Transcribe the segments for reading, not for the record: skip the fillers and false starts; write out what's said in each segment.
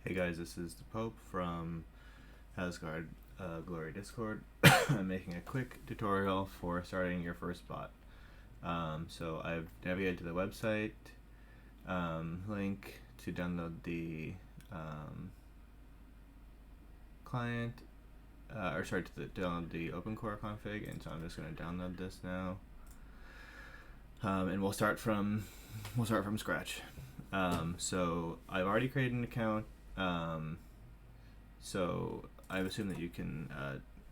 Hey guys, this is the Pope from Asgard Glory Discord. I'm making a quick tutorial for starting your first bot. So I've navigated to the website, link to download the client, to download the OpenCore config, and so I'm just going to download this now, and we'll start from scratch. So I've already created an account. So I assume that you can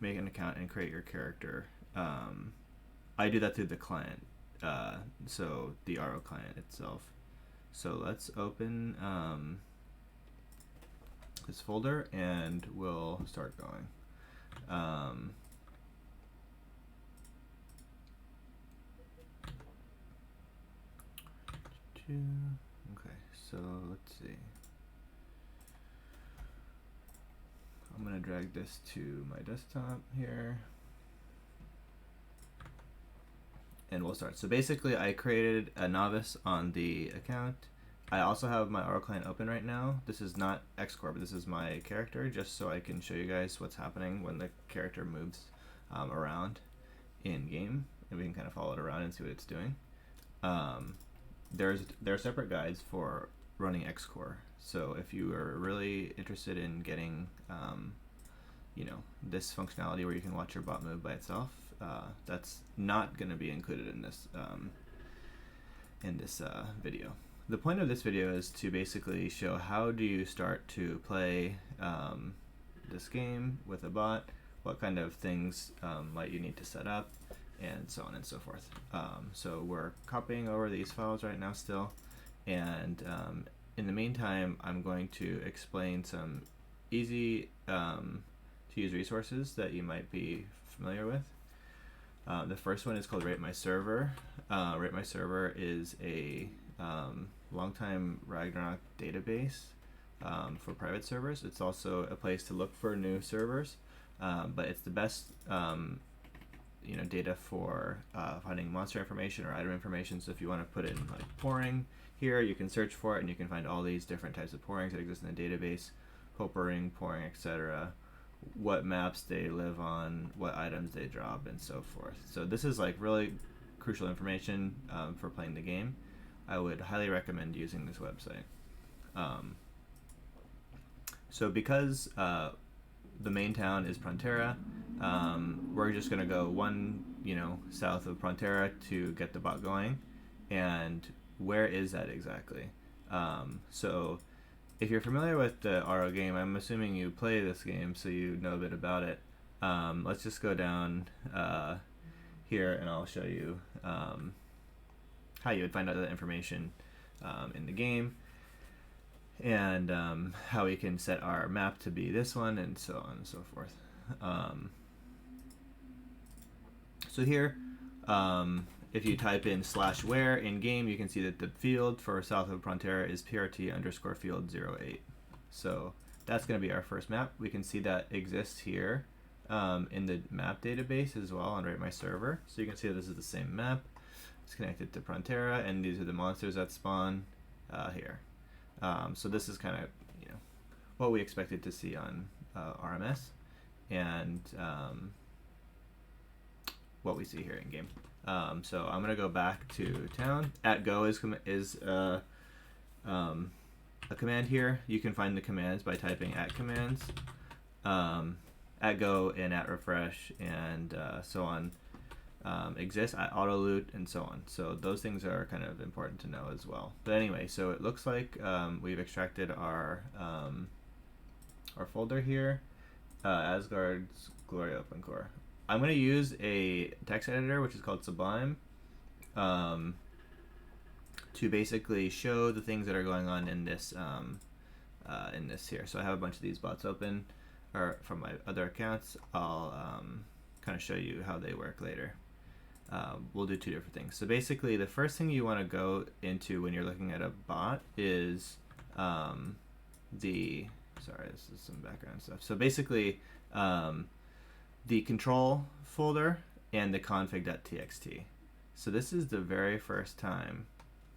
make an account and create your character. I do that through the client, so the RO client itself. So let's open this folder and we'll start going. Okay, so let's see. I'm going to drag this to my desktop here. And we'll start. So basically I created a novice on the account. I also have my RO client open right now. This is not Xcore, but this is my character, just so I can show you guys what's happening when the character moves around in game, and we can kind of follow it around and see what it's doing. There are separate guides for running Xcore. So if you are really interested in getting this functionality where you can watch your bot move by itself, that's not going to be included in this video. The point of this video is to basically show how do you start to play this game with a bot, what kind of things might you need to set up, and so on and so forth. So we're copying over these files right now still, and in the meantime I'm going to explain some easy to use resources that you might be familiar with. The first one is called Rate My Server. Rate My Server is a long-time Ragnarok database for private servers. It's also a place to look for new servers, but it's the best data for finding monster information or item information. So if you want to put in like pouring here, you can search for it and you can find all these different types of pourings that exist in the database, pouring, etc., what maps they live on, what items they drop, and so forth. So this is like really crucial information for playing the game. I would highly recommend using this website. So because the main town is Prontera, we're just going to go one south of Prontera to get the bot going. And where is that exactly? So if you're familiar with the RO game, I'm assuming you play this game, so you know a bit about it. Let's just go down here and I'll show you how you would find out that information in the game, and how we can set our map to be this one, and so on and so forth. So here, if you type in /where in game, you can see that the field for south of Prontera is PRT_field 08. So that's going to be our first map. We can see that exists here in the map database as well on Rate My Server. So you can see that this is the same map. It's connected to Prontera, and these are the monsters that spawn here. So this is kind of what we expected to see on RMS, and what we see here in game. So I'm gonna go back to town. @go is a command here. You can find the commands by typing @commands. @go and @refresh and so on exist, @auto loot, and so on. So those things are kind of important to know as well. But anyway, so it looks like we've extracted our folder here, Asgard's Glory OpenCore. I'm going to use a text editor which is called Sublime to basically show the things that are going on in this here. So I have a bunch of these bots open, or from my other accounts. I'll kind of show you how they work later. We'll do two different things. So basically the first thing you want to go into when you're looking at a bot is sorry, this is some background stuff. So basically the control folder and the config.txt. So this is the very first time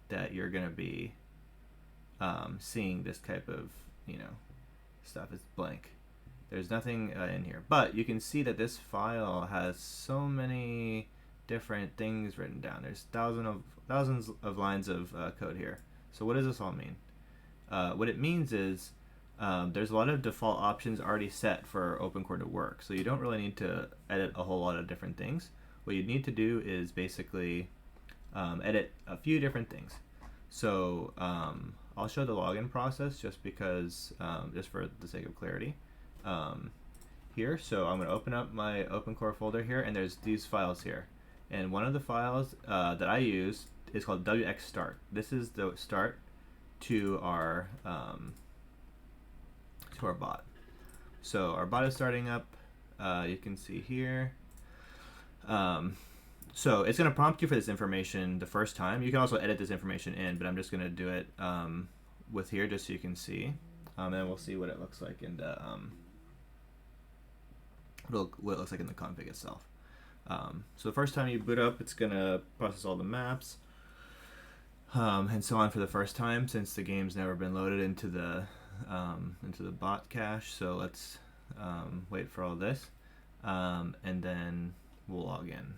that you're going to be seeing this type of stuff. It's blank. There's nothing in here. But you can see that this file has so many different things written down. There's thousands of lines of code here. So what does this all mean? What it means is there's a lot of default options already set for OpenCore to work. So you don't really need to edit a whole lot of different things. What you need to do is basically edit a few different things. So I'll show the login process just because, just for the sake of clarity. Here, so I'm going to open up my OpenCore folder here, and there's these files here. And one of the files that I use is called wxStart. This is the start to our bot. So our bot is starting up. You can see here. So it's going to prompt you for this information the first time. You can also edit this information in, but I'm just going to do it with here just so you can see. And we'll see what it looks like in the what it looks like in the config itself. So the first time you boot up, it's going to process all the maps and so on for the first time, since the game's never been loaded into the bot cache. So let's wait for all this, and then we'll log in.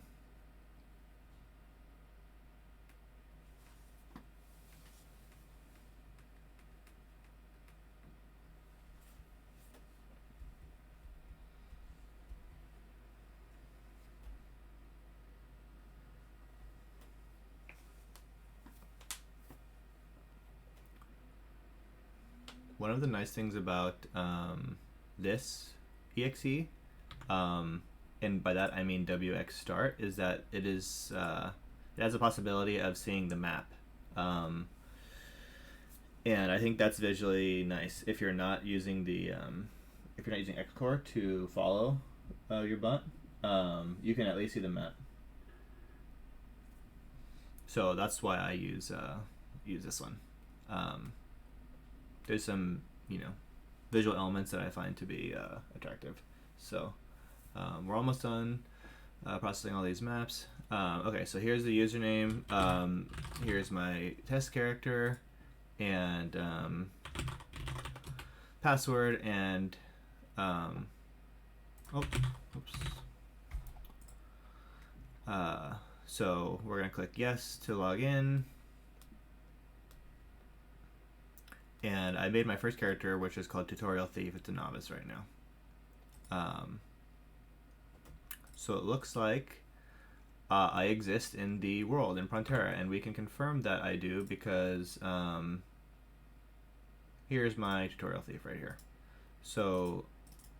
One of the nice things about this exe, and by that I mean wxStart, is that it has a possibility of seeing the map, and I think that's visually nice. If you're not using Xcore to follow your bot, you can at least see the map. So that's why I use this one. There's some, visual elements that I find to be attractive. So we're almost done processing all these maps. Okay, so here's the username. Here's my test character and password and so we're gonna click yes to log in. And I made my first character, which is called Tutorial Thief. It's a novice right now. So it looks like I exist in the world in Frontera, and we can confirm that I do because here's my Tutorial Thief right here. So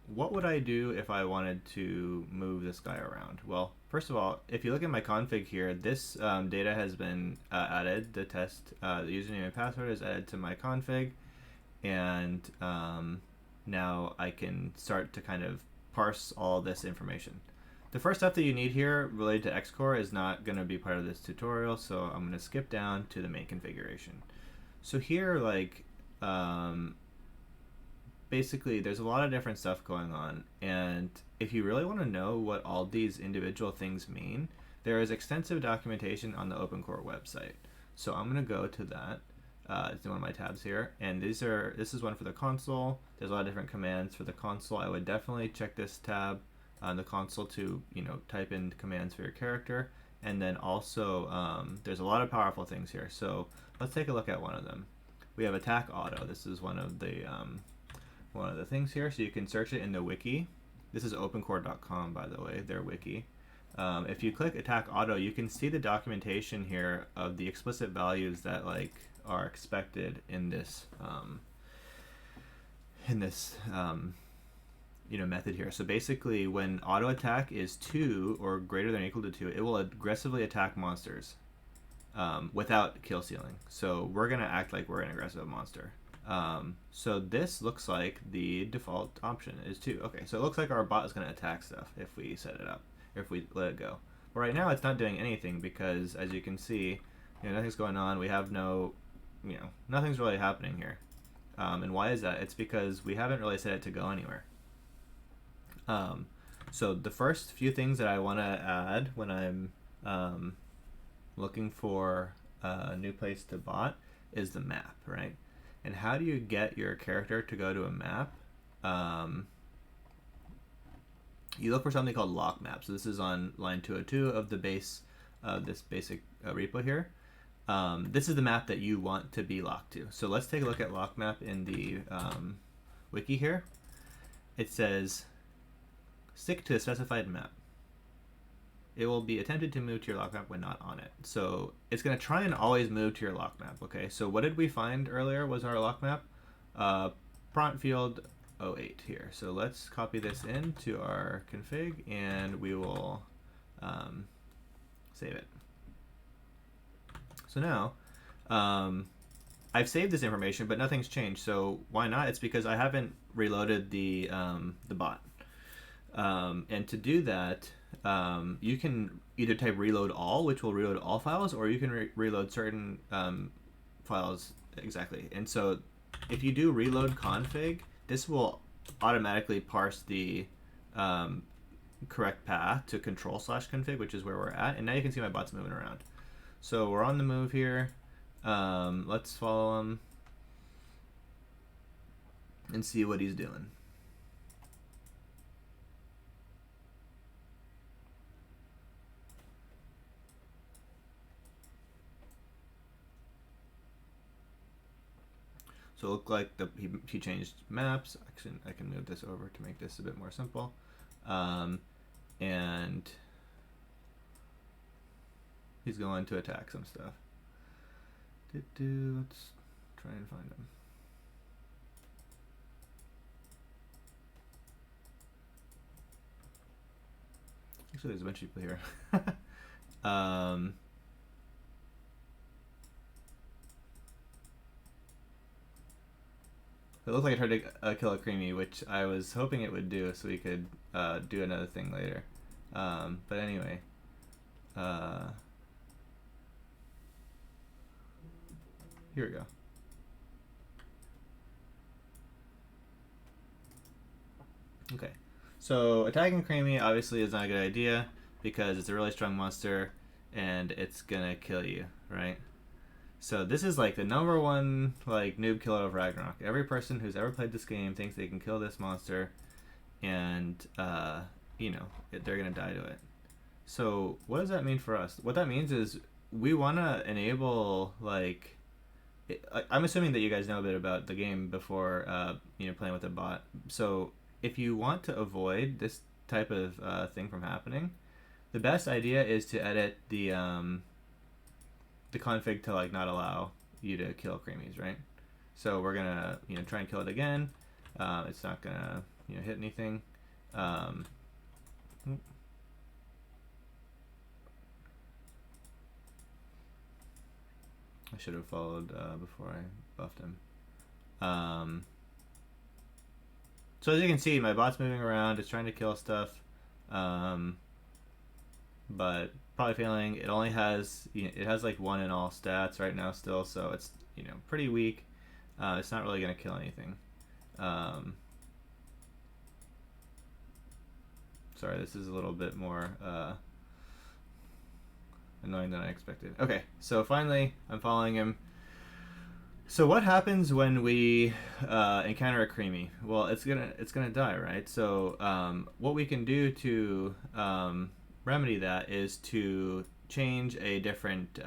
what would I do if I wanted to move this guy around? Well, first of all, if you look at my config here, this data has been added. The test, the username and password is added to my config, and now I can start to kind of parse all this information. The first stuff that you need here related to Xcore is not going to be part of this tutorial, so I'm going to skip down to the main configuration. So here, basically there's a lot of different stuff going on, and if you really want to know what all these individual things mean, there is extensive documentation on the OpenCore website. So I'm going to go to that. It's in one of my tabs here, and this is one for the console. There's a lot of different commands for the console. I would definitely check this tab on the console to type in commands for your character, and then also there's a lot of powerful things here. So let's take a look at one of them. We have attack auto. This is one of the things here, so you can search it in the wiki. This is opencore.com, by the way, their wiki. If you click attack auto, you can see the documentation here of the explicit values that are expected in this method here. So basically, when auto attack is 2 or greater than or equal to 2, it will aggressively attack monsters without kill stealing. So we're gonna act like we're an aggressive monster. So this looks like the default option is 2. Okay, so it looks like our bot is going to attack stuff if we set it up, if we let it go. But right now it's not doing anything because, as you can see, nothing's going on. We have no, nothing's really happening here. And why is that? It's because we haven't really set it to go anywhere. So the first few things that I want to add when I'm looking for a new place to bot is the map, right? And how do you get your character to go to a map? you look for something called lock map. So this is on line 202 of the base of this basic repo here. This is the map that you want to be locked to. So let's take a look at lock map in the wiki here. It says, stick to a specified map. It will be attempted to move to your lock map when not on it. So it's going to try and always move to your lock map. Okay, so what did we find earlier was our lock map? Prompt field 08 here. So let's copy this into our config and we will save it. So now I've saved this information, but nothing's changed. So why not? It's because I haven't reloaded the bot. And to do that, you can either type reload all, which will reload all files, or you can reload certain files exactly. And so if you do reload config, this will automatically parse the correct path to control/config, which is where we're at. And now you can see my bot's moving around. So we're on the move here. Let's follow him and see what he's doing. So it looked like he changed maps. Actually, I can move this over to make this a bit more simple. And he's going to attack some stuff. Let's try and find him. Actually, there's a bunch of people here. It looked like I tried to kill a creamy, which I was hoping it would do, so we could do another thing later. But anyway, here we go. Okay, so attacking creamy obviously is not a good idea because it's a really strong monster and it's gonna kill you, right? So this is like the #1 like noob killer of Ragnarok. Every person who's ever played this game thinks they can kill this monster, and you know they're gonna die to it. So what does that mean for us? What that means is we want to enable like. I'm assuming that you guys know a bit about the game before you know playing with a bot. So if you want to avoid this type of thing from happening, the best idea is to edit the config to like not allow you to kill creamies, right? So we're gonna try and kill it again. It's not gonna hit anything. I should have followed before I buffed him. So as you can see, my bot's moving around. It's trying to kill stuff, but probably failing. It only has it has like 1 in all stats right now still, so it's pretty weak. It's not really gonna kill anything. Sorry, this is a little bit more annoying than I expected. Okay, so finally I'm following him. So what happens when we encounter a creamy? Well, it's gonna die, right? So what we can do to remedy that is to change a different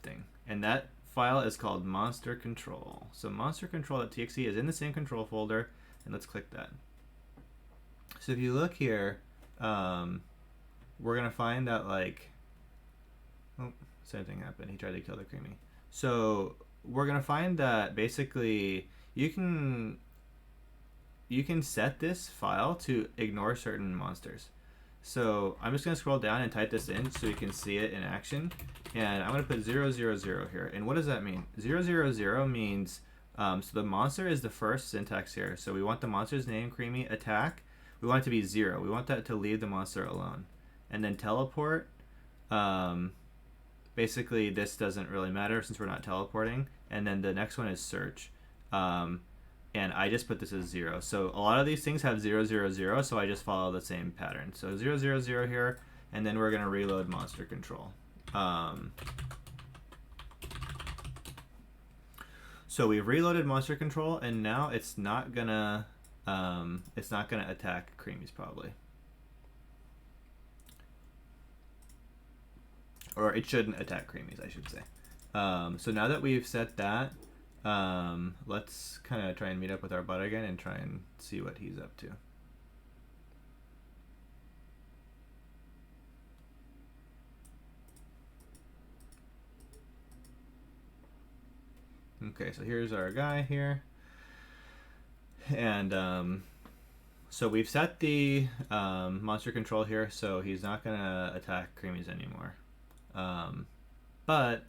thing, and that file is called monster control. So monstercontrol.txt is in the same control folder, and let's click that. So if you look here, we're gonna find that like, oh, same thing happened. He tried to kill the creamy. So we're gonna find that basically you can set this file to ignore certain monsters. So I'm just gonna scroll down and type this in so you can see it in action. And I'm gonna put 000 here. And what does that mean? 000 means so the monster is the first syntax here. So we want the monster's name, creamy, attack. We want it to be 0. We want that to leave the monster alone. And then teleport. Basically, this doesn't really matter since we're not teleporting. And then the next one is search. And I just put this as 0. So a lot of these things have 000, so I just follow the same pattern. So 000 here, and then we're going to reload monster So we've reloaded monster control, and now it's not gonna attack creamies probably, or it shouldn't attack creamies, I should say. So now that we've set that, let's kind of try and meet up with our bot again and try and see what he's up to. Okay, so here's our guy here. And so we've set the monster control here, so he's not going to attack creamies anymore. But,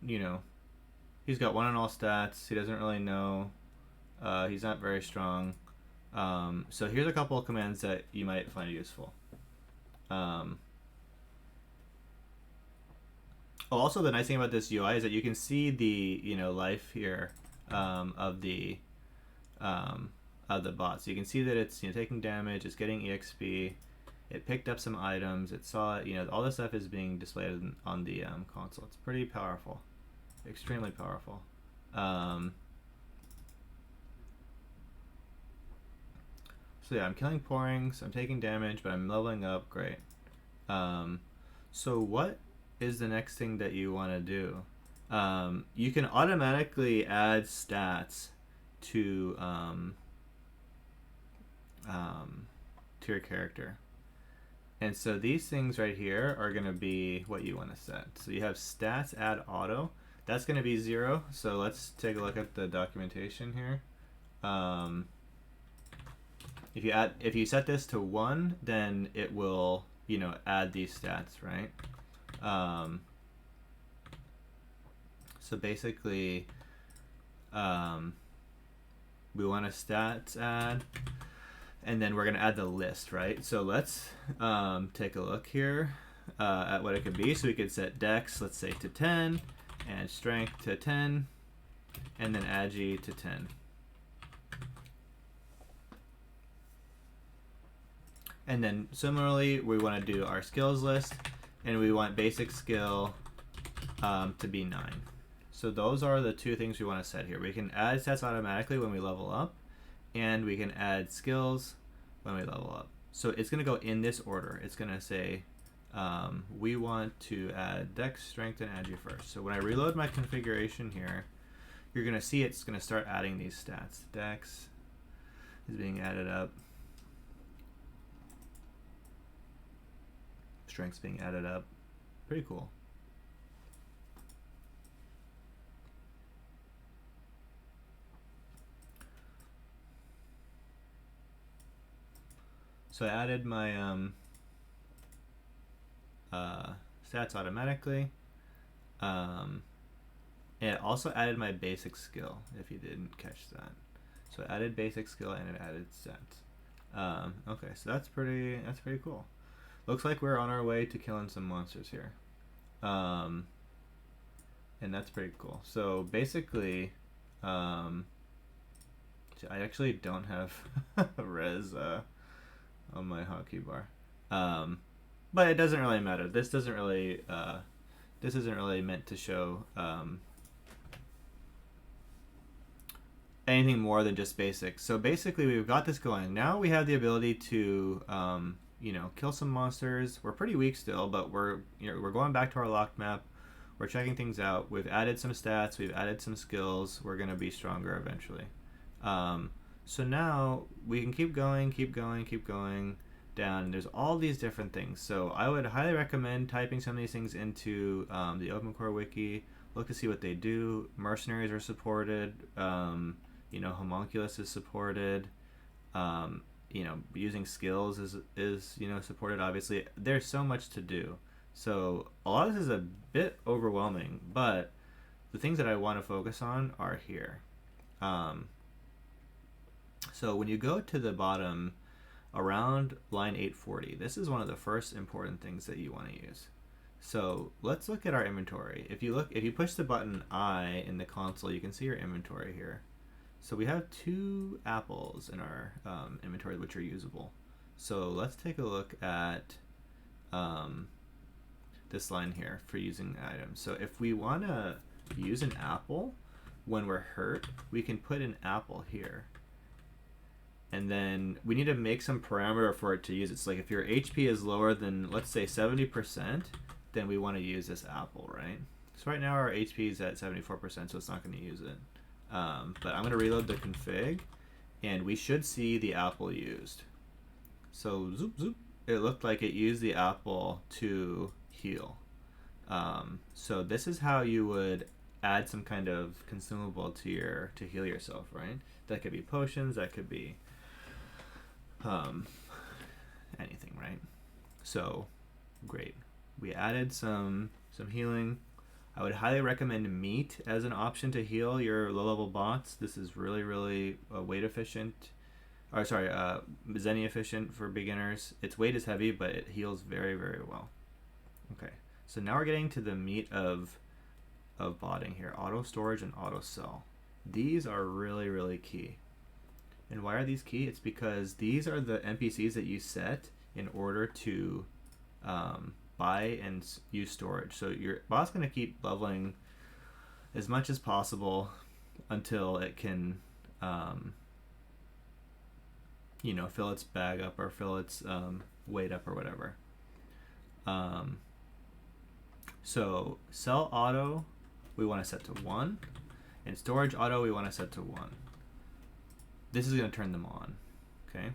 you know, he's got 1 on all stats. He doesn't really know. He's not very strong. So here's a couple of commands that you might find useful. Also, the nice thing about this UI is that you can see the life here of the bot. So you can see that it's taking damage, it's getting EXP, it picked up some items, it saw all this stuff is being displayed on the console. It's pretty powerful, extremely powerful. So yeah, I'm killing pourings, I'm taking damage, but I'm leveling up. Great. So what is the next thing that you want to do? You can automatically add stats to your character, and so these things right here are going to be what you want to set. So you have stats add auto. That's going to be 0. So let's take a look at the documentation here. If you set this to 1, then it will add these stats, right? So basically, we want a stats add, and then we're going to add the list, right? So let's take a look here at what it could be. So we could set dex, let's say, to 10, and strength to 10, and then agi to 10. And then similarly, we want to do our skills list, and we want basic skill to be 9. So those are the 2 things we want to set here. We can add stats automatically when we level up, and we can add skills when we level up. So it's going to go in this order. It's going to say we want to add dex, strength, and agi first. So when I reload my configuration here, you're going to see it's going to start adding these stats. Dex is being added up. Strength's being added up. Pretty cool. So I added my stats automatically. And it also added my basic skill, if you didn't catch that. So I added basic skill and it added stats. Okay, so that's pretty cool. Looks like we're on our way to killing some monsters here. And that's pretty cool. So basically, I actually don't have res on my hotkey bar. But it doesn't really matter. This isn't really meant to show anything more than just basics. So basically we've got this going. Now we have the ability to kill some monsters. We're pretty weak still, but we're going back to our locked map. We're checking things out. We've added some stats. We've added some skills. We're going to be stronger eventually. So now we can keep going down. There's all these different things. So I would highly recommend typing some of these things into the OpenCore wiki. Look to see what they do. Mercenaries are supported. Homunculus is supported. Using skills is supported. Obviously, there's so much to do. So a lot of this is a bit overwhelming, but the things that I want to focus on are here. So when you go to the bottom around line 840, this is one of the first important things that you want to use. So let's look at our inventory. If you push the button I in the console, you can see your inventory here. So we have 2 apples in our inventory which are usable. So let's take a look at this line here for using items. So if we want to use an apple when we're hurt, we can put an apple here. And then we need to make some parameter for it to use it. So like if your HP is lower than, let's say 70%, then we want to use this apple, right? So right now our HP is at 74%, so it's not going to use it. But I'm going to reload the config, and we should see the apple used. So zoop zoop, it looked like it used the apple to heal. So this is how you would add some kind of consumable to heal yourself, right? That could be potions, that could be anything, right? So great, we added some healing. I would highly recommend meat as an option to heal your low-level bots. This is really weight efficient, or sorry, Zenni efficient for beginners. Its weight is heavy, but it heals very well. Okay, so now we're getting to the meat of botting here. Auto storage and auto sell. These are really key. And why are these key? It's because these are the NPCs that you set in order to buy and use storage. So your bot's going to keep leveling as much as possible until it can, you know, fill its bag up or fill its weight up or whatever. So sell auto we want to set to 1, and storage auto we want to set to 1. This is going to turn them on, okay?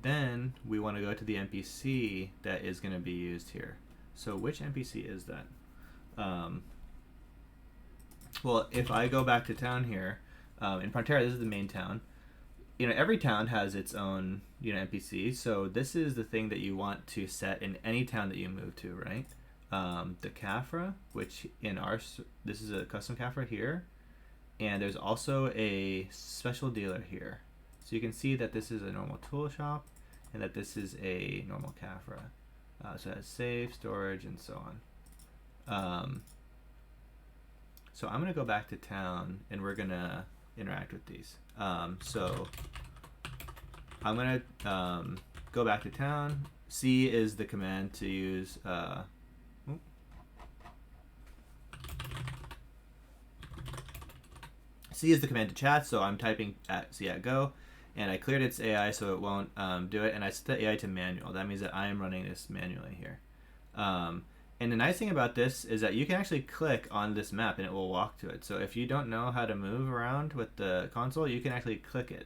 Then we want to go to the NPC that is going to be used here. So which NPC is that? Well, if I go back to town here, in Prontera, this is the main town. You know, every town has its own, you know, NPC. So this is the thing that you want to set in any town that you move to, right? The Caphra, which in this is a custom Caphra here. And there's also a special dealer here. So you can see that this is a normal tool shop and that this is a normal Caphra. So it has save, storage, and so on. So I'm going to go back to town and we're going to interact with these. So I'm going to go back to town. C is the command to use. C is the command to chat, so I'm typing at C at go, and I cleared its AI so it won't do it, and I set the AI to manual. That means that I am running this manually here. And the nice thing about this is that you can actually click on this map and it will walk to it. So if you don't know how to move around with the console, you can actually click it,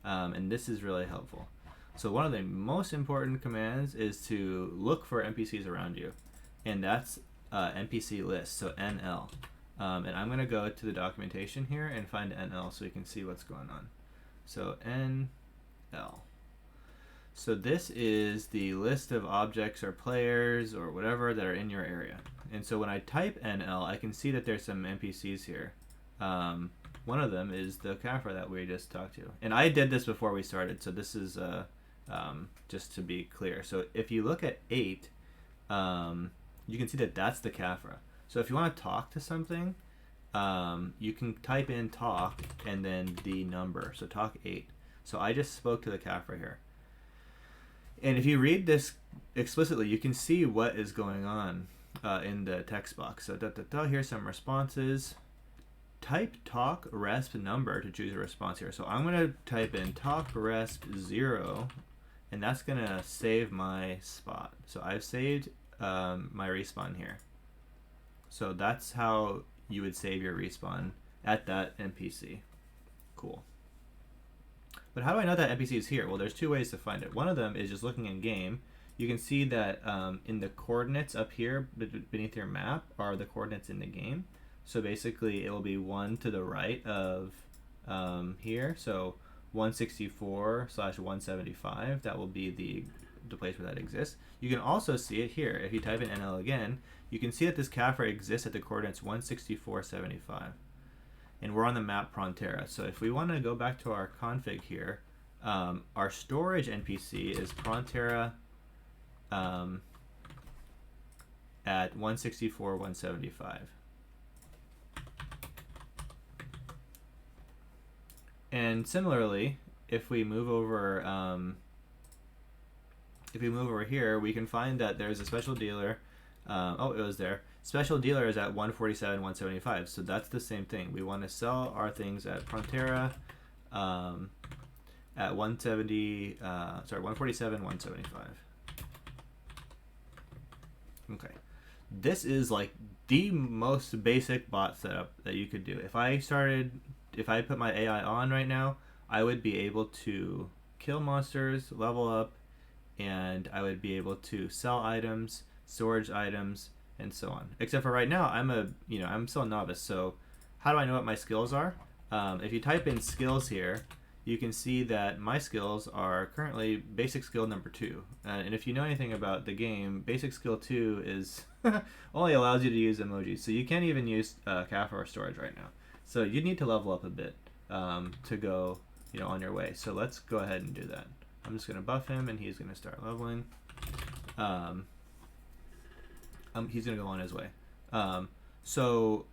and this is really helpful. So one of the most important commands is to look for NPCs around you, and that's NPC list, so NL. And I'm going to go to the documentation here and find NL so you can see what's going on. So NL. So this is the list of objects or players or whatever that are in your area. And so when I type NL, I can see that there's some NPCs here. One of them is the Caphra that we just talked to. And I did this before we started, so this is just to be clear. So if you look at 8, you can see that that's the Caphra. So if you want to talk to something, you can type in talk and then the number. So talk 8. So I just spoke to the Caphra here. And if you read this explicitly, you can see what is going on in the text box. So here's some responses. Type talk resp number to choose a response here. So I'm going to type in talk resp 0, and that's going to save my spot. So I've saved my respawn here. So that's how you would save your respawn at that NPC. Cool. But how do I know that NPC is here? Well, there's 2 ways to find it. One of them is just looking in game. You can see that in the coordinates up here beneath your map are the coordinates in the game. So basically it will be 1 to the right of here. So 164/175, that will be the place where that exists. You can also see it here. If you type in NL again, you can see that this Caphra exists at the coordinates 164/75. And we're on the map Prontera. So if we want to go back to our config here, our storage NPC is Prontera at 164/175. And similarly, if we move over here, we can find that there's a special dealer. Oh, it was there. Special dealer is at 147, 175. So that's the same thing. We want to sell our things at Frontera at 147, 175. Okay. This is like the most basic bot setup that you could do. If I put my AI on right now, I would be able to kill monsters, level up, and I would be able to sell items, storage items, and so on. Except for right now, I'm still a novice. So how do I know what my skills are? If you type in skills here, you can see that my skills are currently basic skill number 2. And if you know anything about the game, basic skill 2 is only allows you to use emojis. So you can't even use CAF or storage right now. So you need to level up a bit to go on your way. So let's go ahead and do that. I'm just going to buff him, and he's going to start leveling. He's going to go on his way. So,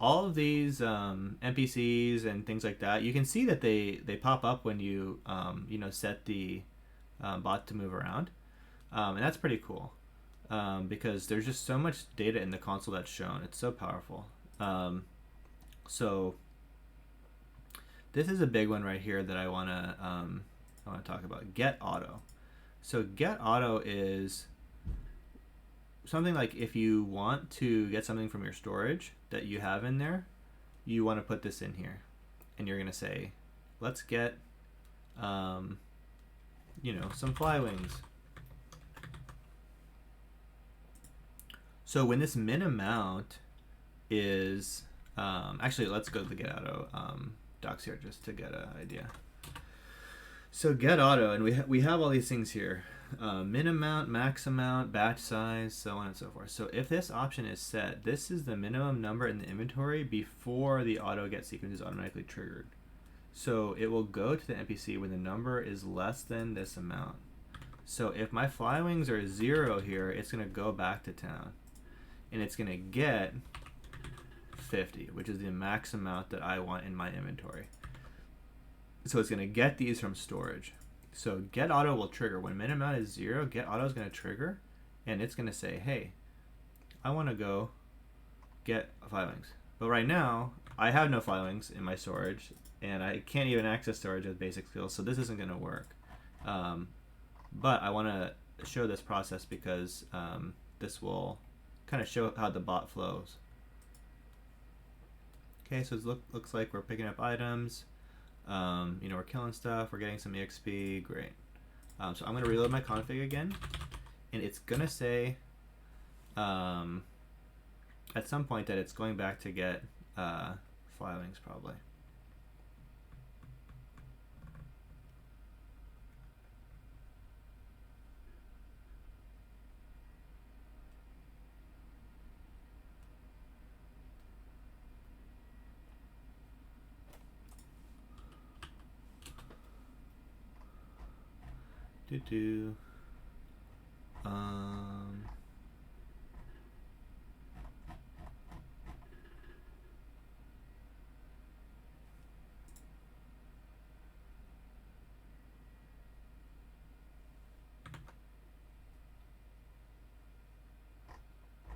all of these NPCs and things like that, you can see that they pop up when you set the bot to move around, and that's pretty cool because there's just so much data in the console that's shown. It's so powerful. So this is a big one right here that I want to talk about. Get auto. So get auto is something like if you want to get something from your storage that you have in there, you want to put this in here, and you're going to say, let's get some fly wings. So when this min amount is actually, let's go to the get auto docs here just to get an idea. So get auto, and we have all these things here. Min amount, max amount, batch size, so on and so forth. So if this option is set, this is the minimum number in the inventory before the auto get sequence is automatically triggered. So it will go to the NPC when the number is less than this amount. So if my fly wings are 0 here, it's going to go back to town, and it's going to get 50, which is the max amount that I want in my inventory. So it's going to get these from storage. So get auto will trigger when min amount is 0. Get auto is going to trigger, and it's going to say, "Hey, I want to go get fly wings." But right now, I have no fly wings in my storage, and I can't even access storage with basic skills. So this isn't going to work. But I want to show this process because this will kind of show how the bot flows. Okay, so it looks like we're picking up items. We're killing stuff, we're getting some EXP, great. So I'm going to reload my config again, and it's going to say at some point that it's going back to get fly wings probably.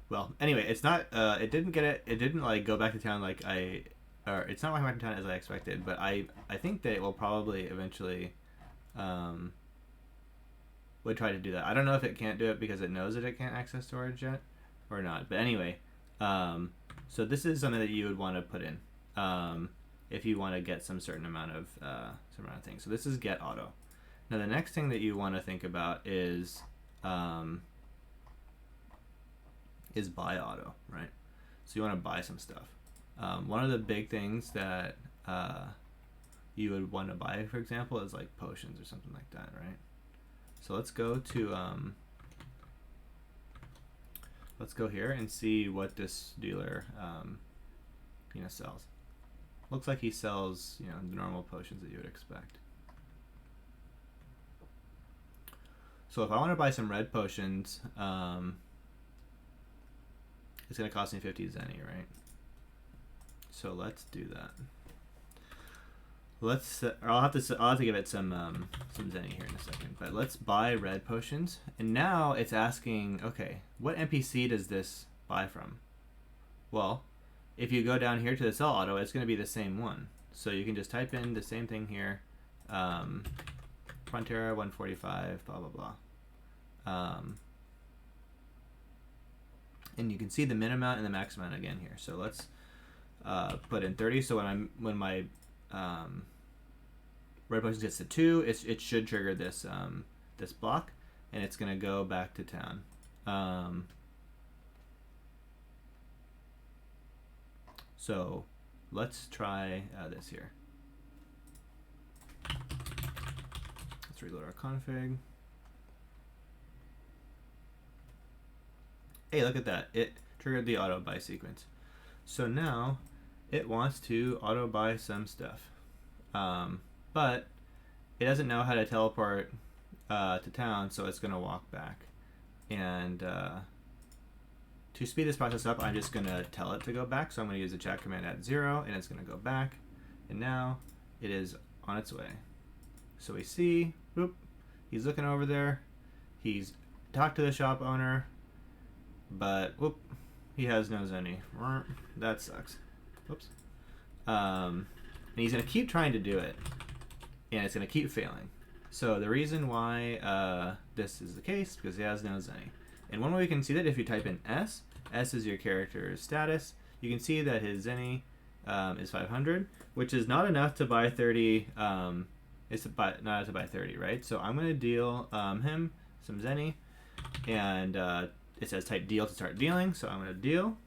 Well, anyway, it's not. It didn't get it. It didn't like go back to town like or it's not going back to town as I expected. But I think that it will probably eventually would try to do that. I don't know if it can't do it because it knows that it can't access storage yet or not. But anyway, so this is something that you would want to put in if you want to get some certain amount of things. So this is get auto. Now the next thing that you want to think about is buy auto, right? So you want to buy some stuff. One of the big things that you would want to buy, for example, is like potions or something like that, right? So let's go to let's go here and see what this dealer sells. Looks like he sells the normal potions that you would expect. So if I want to buy some red potions, it's going to cost me 50 Zenni, right? So let's do that. let's. I'll have to give it some Zenni here in a second. But let's buy red potions, and now it's asking, okay, what NPC does this buy from? Well, if you go down here to the sell auto, it's going to be the same one. So you can just type in the same thing here. Frontera 145, blah blah blah. And you can see the min amount and the max amount again here. So let's put in 30. So when my red potion gets to 2, it should trigger this this block, and it's gonna go back to town. So let's try this here. Let's reload our config. Hey, look at that. It triggered the auto buy sequence. So now it wants to auto buy some stuff. But it doesn't know how to teleport to town, so it's going to walk back. And to speed this process up, I'm just going to tell it to go back. So I'm going to use the chat command at 0, and it's going to go back. And now it is on its way. So we see, whoop, he's looking over there. He's talked to the shop owner, but whoop, he has no Zenni. That sucks. Whoops. And he's going to keep trying to do it, and it's going to keep failing. So the reason why this is the case, because he has no Zenni. And one way we can see that, if you type in S is your character's status, you can see that his Zenni is 500, which is not enough to buy 30. It's not enough to buy 30, right? So I'm going to deal him some Zenni, and it says type deal to start dealing, so I'm going to deal,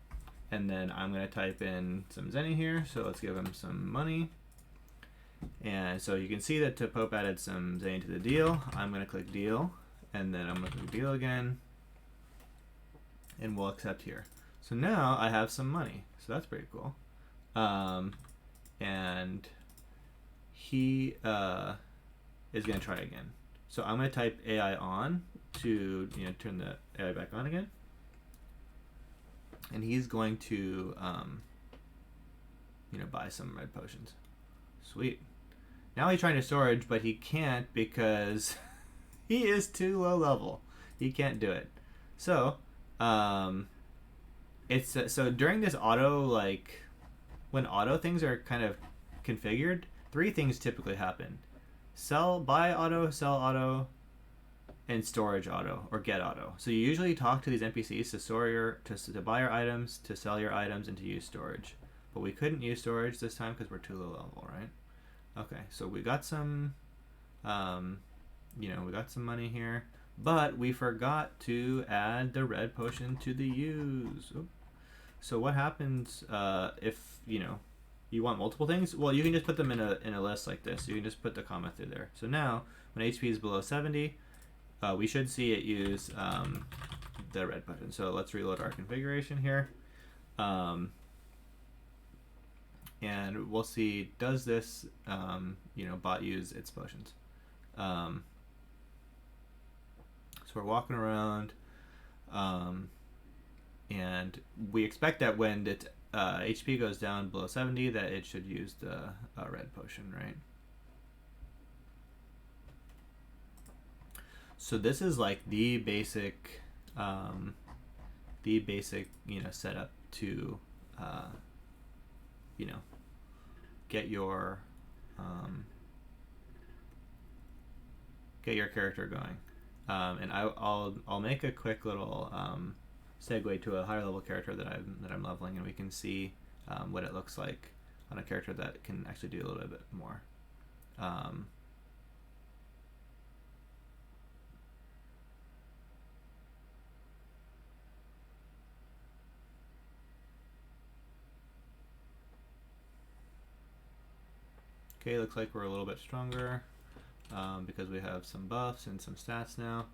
and then I'm going to type in some Zenni here, so let's give him some money. And so you can see that Pope added some Zenni to the deal. I'm going to click deal, and then I'm going to click deal again, and we'll accept here. So now I have some money, so that's pretty cool. And he is going to try again. So I'm going to type AI on to turn the AI back on again, and he's going to buy some red potions. Sweet. Now he's trying to storage, but he can't because he is too low level. He can't do it. So it's so during this auto, like when auto things are kind of configured, 3 things typically happen: buy auto, sell auto, and storage auto or get auto. So you usually talk to these NPCs to store to buy your items, to sell your items, and to use storage. But we couldn't use storage this time because we're too low level, right? Okay, so we got some, we got some money here, but we forgot to add the red potion to the use. Oop. So what happens if you want multiple things? Well, you can just put them in a list like this. You can just put the comma through there. So now when HP is below 70, we should see it use the red potion. So let's reload our configuration here. And we'll see, does this bot use its potions? So we're walking around, and we expect that when the HP goes down below 70, that it should use the red potion, right? So this is like the basic setup to get your character going, and I'll make a quick little segue to a higher level character that I'm leveling, and we can see what it looks like on a character that can actually do a little bit more. Okay, looks like we're a little bit stronger because we have some buffs and some stats now.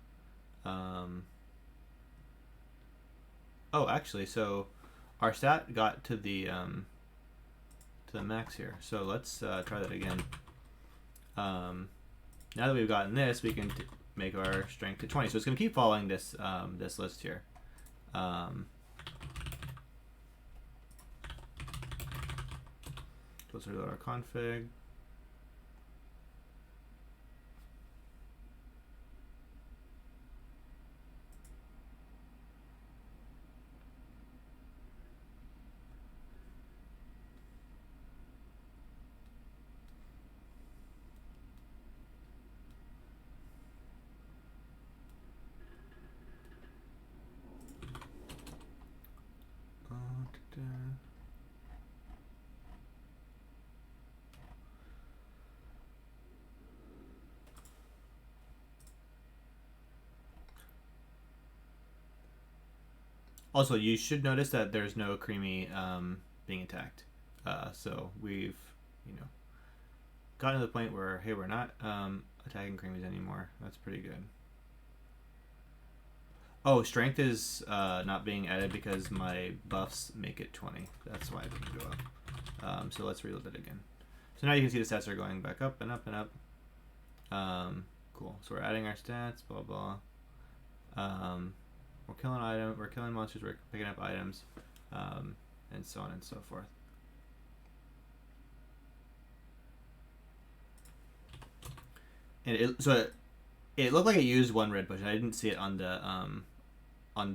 Oh, actually, so our stat got to the max here. So let's try that again. Now that we've gotten this, we can make our strength to 20. So it's going to keep following this this list here. Let's reload our config. Also, you should notice that there's no creamy being attacked. So we've, you know, gotten to the point where, hey, we're not attacking creamies anymore. That's pretty good. Oh, strength is not being added because my buffs make it 20. That's why it didn't go up. So let's reload it again. So now you can see the stats are going back up and up and up. Cool. So we're adding our stats, blah blah. We're killing monsters, we're picking up items, and so on and so forth. And it looked like it used one red potion. I didn't see it on the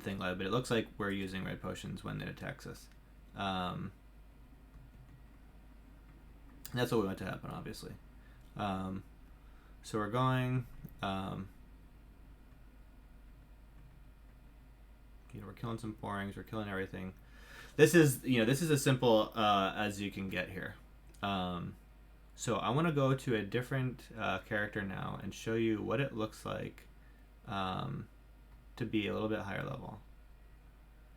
thing live, but it looks like we're using red potions when it attacks us. That's what we want to happen, obviously. So we're going. We're killing some porings. We're killing everything. This is as simple as you can get here. So I want to go to a different character now and show you what it looks like to be a little bit higher level.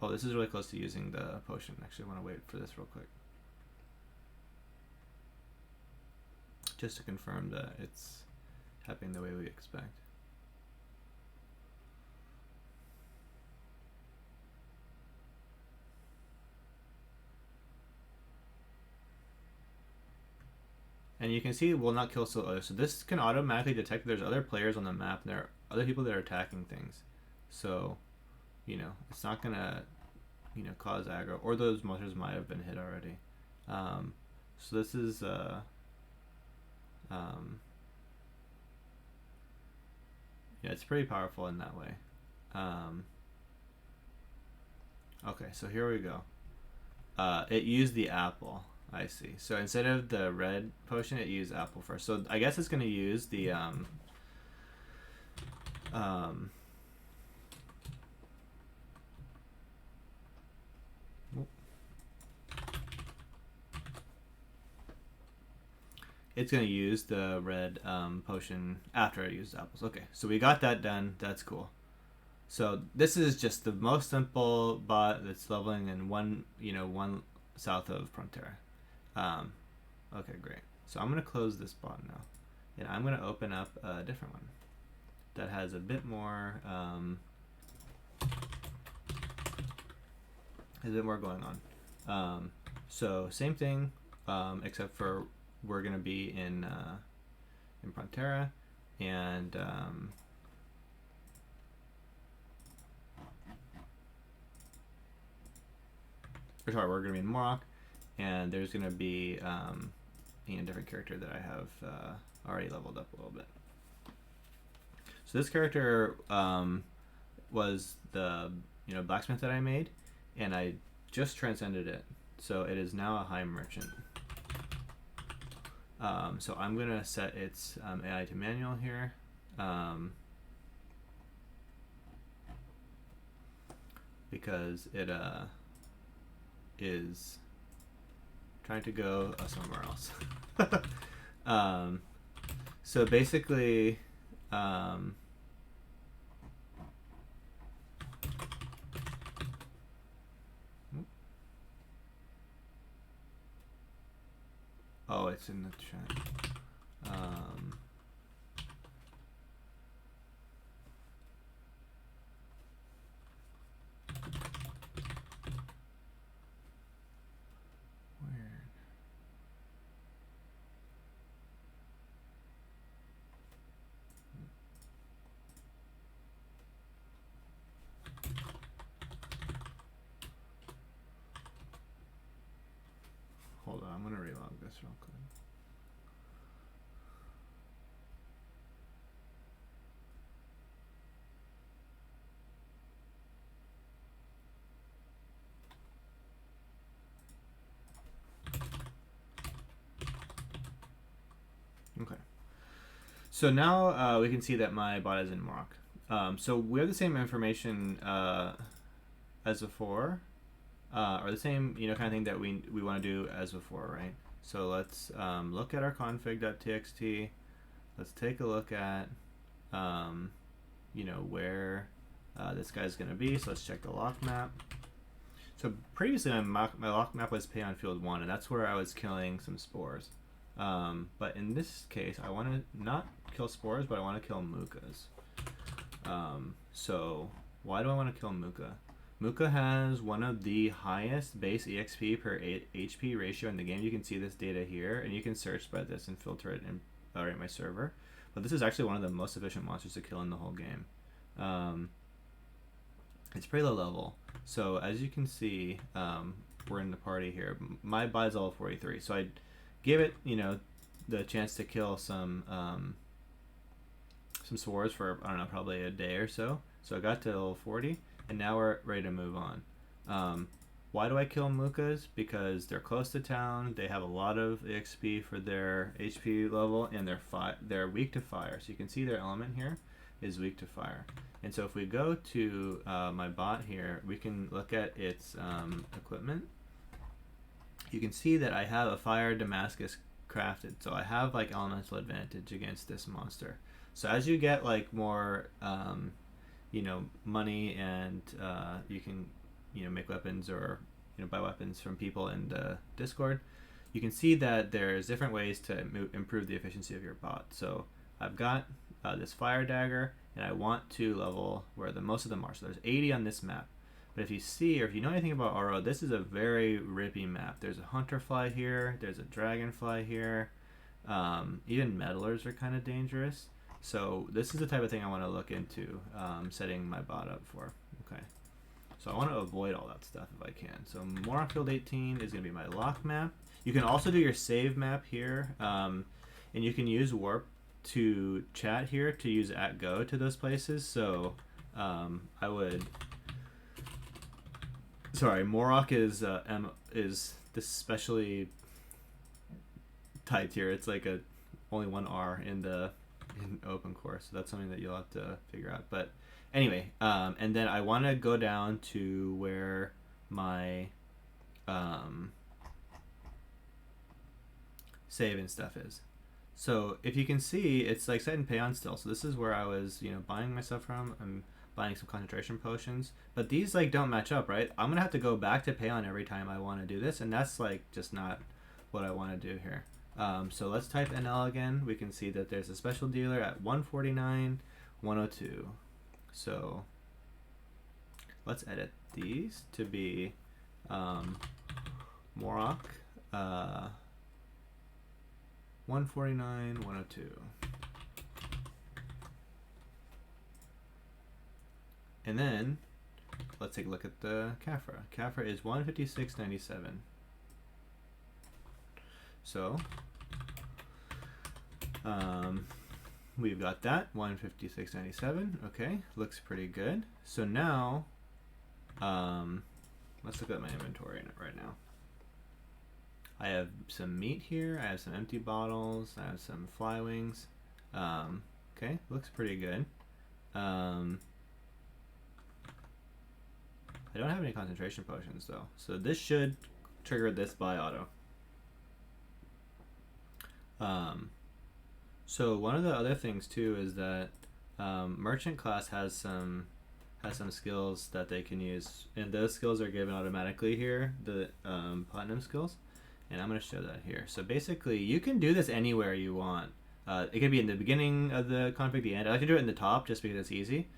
Oh, this is really close to using the potion. Actually, I want to wait for this real quick. Just to confirm that it's happening the way we expect. And you can see will not kill so other. So this can automatically detect there's other players on the map and there are other people that are attacking things. So, it's not gonna, cause aggro. Or those monsters might have been hit already. So this is it's pretty powerful in that way. Okay, so here we go. It used the apple. I see. So instead of the red potion, it used apple first. So I guess it's going to use the it's going to use the red potion after it used apples. Okay, so we got that done. That's cool. So this is just the most simple bot that's leveling in one south of Frontera. Okay, great. So I'm going to close this bot now. And I'm going to open up a different one that has a bit more going on. So same thing, except for we're going to be in Frontera, and we're going to be in Morok, and there's going to be a different character that I have already leveled up a little bit. So this character was the blacksmith that I made, and I just transcended it, so it is now a high merchant. So I'm going to set its AI to manual here. Because it is trying to go somewhere else. So basically, oh, it's in the chat. Hold on, I'm gonna relog this real quick. Okay. So now we can see that my bot is in Morok. So we have the same information as before. Or the same kind of thing that we want to do as before, right? So let's look at our config.txt. Let's take a look at where this guy's going to be. So let's check the lock map. So previously my lock map was pay on field 1, and that's where I was killing some spores. But in this case, I want to not kill spores, but I want to kill Mukas. So why do I want to kill Muka? Muka has one of the highest base EXP per HP ratio in the game. You can see this data here, and you can search by this and filter it in my server. But this is actually one of the most efficient monsters to kill in the whole game. It's pretty low level. So as you can see, we're in the party here. My buy is level 43, so I gave it, the chance to kill some swords for, I don't know, probably a day or so. So I got to level 40, and now we're ready to move on. Why do I kill Mukas? Because they're close to town, they have a lot of XP for their HP level, and they're weak to fire. So you can see their element here is weak to fire. And so if we go to my bot here, we can look at its equipment. You can see that I have a fire Damascus crafted, so I have like elemental advantage against this monster. So as you get like more money, and you can make weapons, or buy weapons from people in the Discord, you can see that there's different ways to improve the efficiency of your bot. So I've got this fire dagger, and I want to level where most of them are. So there's 80 on this map. But if you see, or if you know anything about RO, this is a very rippy map. There's a hunterfly here, there's a dragonfly here, even meddlers are kind of dangerous. So this is the type of thing I want to look into setting my bot up for. Okay, so I want to avoid all that stuff if I can. So Morok Field 18 is going to be my lock map. You can also do your save map here, and you can use warp to chat here to use @go to those places. So I would. Sorry, Morok is this specially typed here. It's like only one R in open core, so that's something that you'll have to figure out. But anyway, and then I want to go down to where my save and stuff is. So if you can see, it's like set in Payon still. So this is where I was, buying my stuff from. I'm buying some concentration potions, but these like don't match up, right? I'm gonna have to go back to Payon every time I want to do this, and that's like just not what I want to do here. So let's type NL again. We can see that there's a special dealer at 149, 102. So let's edit these to be Morok 149, 102. And then let's take a look at the Kafra. Kafra is 156.97. So we've got that 156.97. Okay, looks pretty good. So now let's look at my inventory in it right now. I have some meat here. I have some empty bottles. I have some fly wings. Okay, looks pretty good. I don't have any concentration potions though, so this should trigger this buy auto. So one of the other things too is that merchant class has some skills that they can use, and those skills are given automatically here, the platinum skills, and I'm going to show that here. So basically you can do this anywhere you want. It could be in the beginning of the config, the end. I like to do it in the top just because it's easy.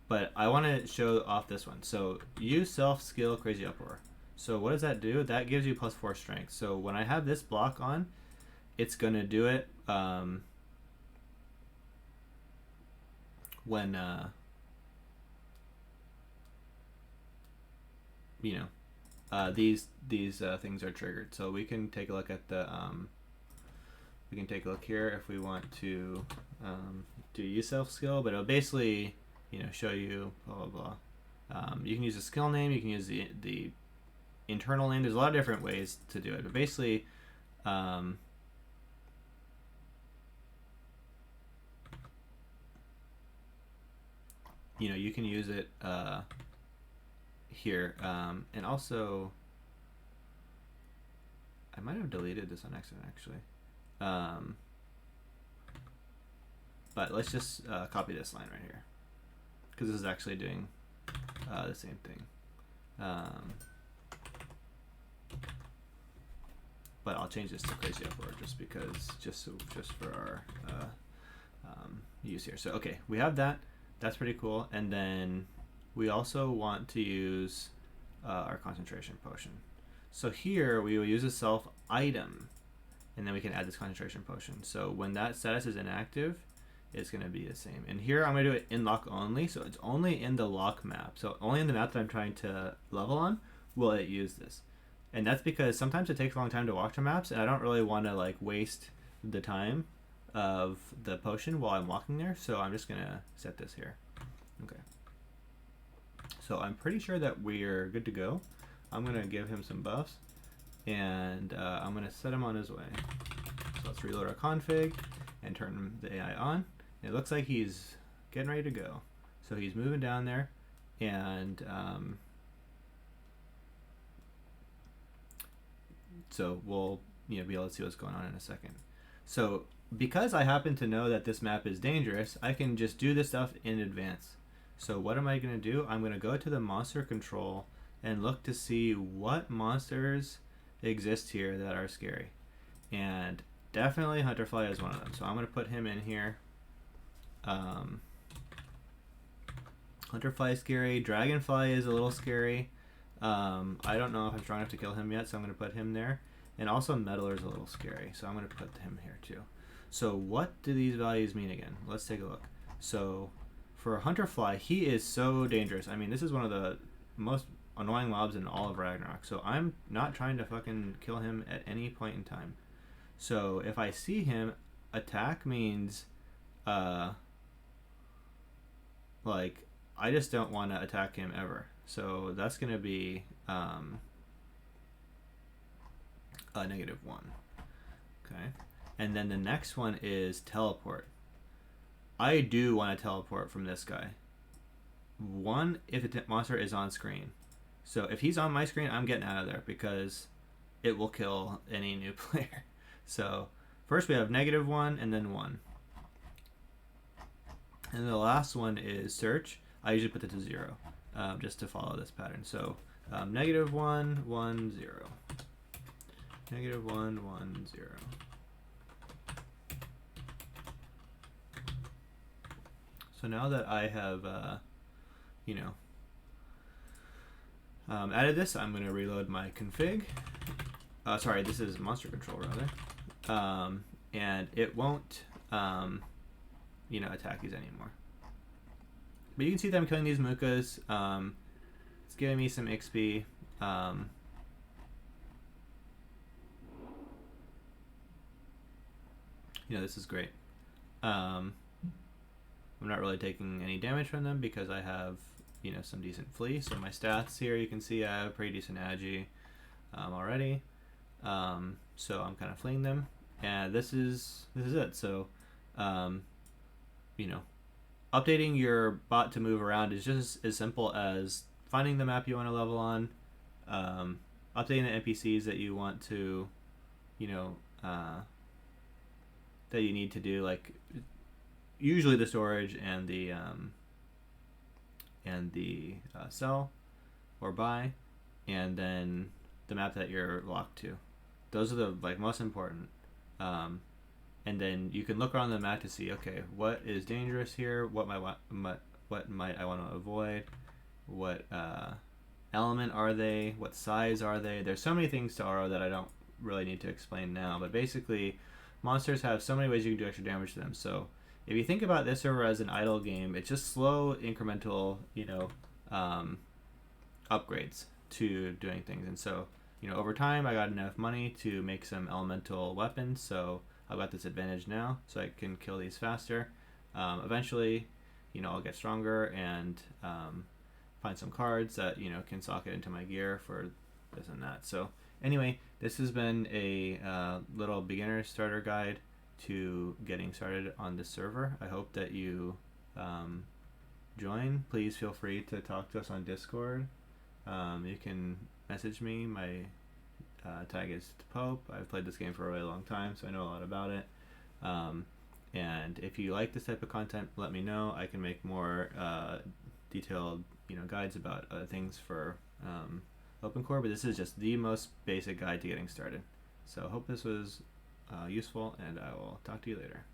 But I want to show off this one. So use self skill crazy uproar. So what does that do? That gives you +4 strength. So when I have this block on, it's gonna do it when these things are triggered. So we can take a look at the we can take a look here if we want to do use self skill, but it'll basically show you blah blah blah. You can use a skill name, you can use the internal name. There's a lot of different ways to do it, but basically you can use it here, and also I might have deleted this on accident actually, but let's just copy this line right here, because this is actually doing the same thing. I'll change this to crazy upward just for our use here. So okay, we have that. That's pretty cool. And then we also want to use our concentration potion. So here we will use a self item, and then we can add this concentration potion. So when that status is inactive, it's going to be the same. And here I'm going to do it in lock only, so it's only in the lock map. So only in the map that I'm trying to level on will it use this. And that's because sometimes it takes a long time to walk to maps, and I don't really want to like waste the time of the potion while I'm walking there. So I'm just going to set this here. Okay. So I'm pretty sure that we're good to go. I'm going to give him some buffs, and I'm going to set him on his way. So let's reload our config and turn the AI on. It looks like he's getting ready to go. So he's moving down there, and so we'll be able to see what's going on in a second. So because I happen to know that this map is dangerous, I can just do this stuff in advance. So what am I going to do? I'm going to go to the monster control and look to see what monsters exist here that are scary. And definitely Hunterfly is one of them. So I'm going to put him in here. Hunterfly is scary. Dragonfly is a little scary. I don't know if I'm strong enough to kill him yet, so I'm going to put him there. And also Meddler is a little scary, so I'm going to put him here too. So what do these values mean again? Let's take a look. So for Hunterfly, he is so dangerous. I mean, this is one of the most annoying mobs in all of Ragnarok. So I'm not trying to fucking kill him at any point in time. So if I see him, attack means like I just don't want to attack him ever. So that's going to be a -1. Okay. And then the next one is teleport. I do want to teleport from this guy. 1, if the monster is on screen. So if he's on my screen, I'm getting out of there because it will kill any new player. So first we have -1 and then 1. And the last one is search. I usually put it to 0 just to follow this pattern. So -1, 1, 0. -1, 1, 0. So now that I have, added this, I'm going to reload my config. Sorry, this is monster control rather. And it won't, attack these anymore. But you can see that I'm killing these Mukas. It's giving me some XP. This is great. I'm not really taking any damage from them because I have, some decent flee. So my stats here, you can see I have pretty decent agi already. So I'm kind of fleeing them, and this is it. So, updating your bot to move around is just as simple as finding the map you want to level on, updating the NPCs that you want to, that you need to do, like usually the storage and the sell or buy, and then the map that you're locked to. Those are the most important. And then you can look around the map to see, okay, what is dangerous here? What might I want to avoid? What element are they? What size are they? There's so many things to RO that I don't really need to explain now. But basically, monsters have so many ways you can do extra damage to them. So if you think about this server as an idle game, it's just slow, incremental, upgrades to doing things. And so, over time, I got enough money to make some elemental weapons. So I've got this advantage now, so I can kill these faster. Eventually, I'll get stronger and find some cards that, can socket into my gear for this and that. So anyway, this has been a little beginner starter guide to getting started on this server. I hope that you join. Please feel free to talk to us on Discord. You can message me. My tag is Pope. I've played this game for a really long time, so I know a lot about it. And if you like this type of content, let me know. I can make more detailed, guides about things for open core. But this is just the most basic guide to getting started. So hope this was useful, and I will talk to you later.